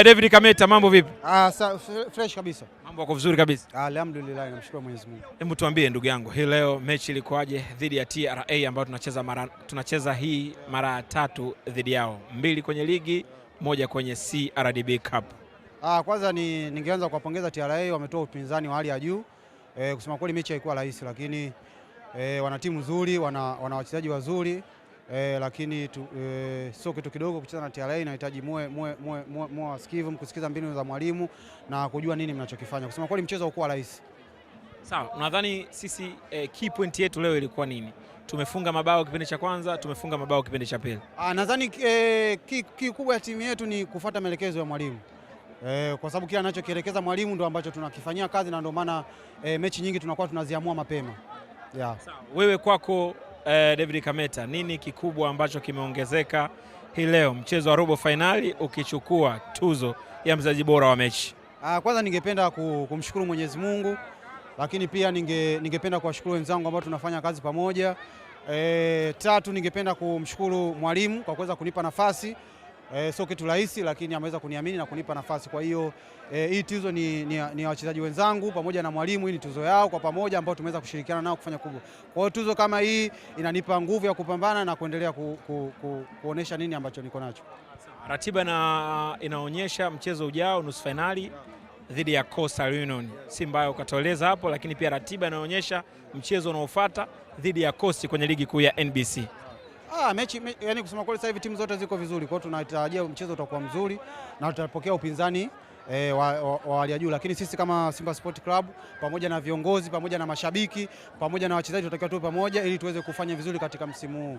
David Kameta, mambo vipi? Fresh kabisa. Mambo yako vizuri kabisa. Alhamdulillah, namshukuru Mwenyezi Mungu. Hebu tuambie ndugu yangu, hii leo mechi ilikuwaje dhidi ya TRA ambayo tunacheza hii mara 3 dhidi yao, 2 kwenye ligi, 1 kwenye CRDB Cup. Kwanza ningeanza kuwapongeza TRA, wametoa upinzani wa hali ya juu. Kusema kweli mechi haikuwa rahisi, lakini wana timu nzuri, wana wachezaji wazuri. Lakini sio kitu kidogo kucheza na TRA, inahitaji muwe wasikivu, kusikiza mbinu za mwalimu na kujua nini mnachokifanya. Kusema kweli mchezo haukuwa rahisi. Sawa, unadhani sisi key point yetu leo ilikuwa nini? Tumefunga mabao kipindi cha kwanza, tumefunga mabao kipindi cha pili. Nadhani key kubwa ya timu yetu ni kufuata maelekezo ya mwalimu. Kwa sababu kila anachokielekeza mwalimu ndio ambacho tunakifanyia kazi, na ndio maana mechi nyingi tunakuwa tunaziamua mapema. Yeah. Sawa, wewe kwako David Kameta, nini kikubwa ambacho kimeongezeka hii leo mchezo wa robo finali ukichukua tuzo ya mchezaji bora wa mechi? Kwanza ningependa kumshukuru Mwenyezi Mungu, lakini pia ningependa kuwashukuru wenzangu ambao tunafanya kazi pamoja. Tatu, ningependa kumshukuru mwalimu kwa kuweza kunipa nafasi. Sio kitu rahisi, lakini ameweza kuniamini na kunipa nafasi. Kwa hiyo hii tuzo ni wachezaji wenzangu pamoja na mwalimu, hii ni tuzo yao kwa pamoja ambao tumeweza kushirikiana nao kufanya kubwa. Kwa hiyo tuzo kama hii inanipa nguvu ya kupambana na kuendelea kuonesha nini ambacho niko nacho. Ratiba inaonyesha mchezo ujao nusu finali dhidi ya Coastal Union. Simba ukatueleza hapo, lakini pia ratiba inaonyesha mchezo unaofuata dhidi ya Coast kwenye ligi kuu ya NBC. Mechi yani kusema kweli sasa hivi timu zote ziko vizuri, kwa hiyo tunatarajia mchezo utakuwa mzuri na tutapokea upinzani wa hali ya juu, lakini sisi kama Simba Sport Club pamoja na viongozi pamoja na mashabiki pamoja na wachezaji tunatakiwa tuwe pamoja ili tuweze kufanya vizuri katika msimu huu.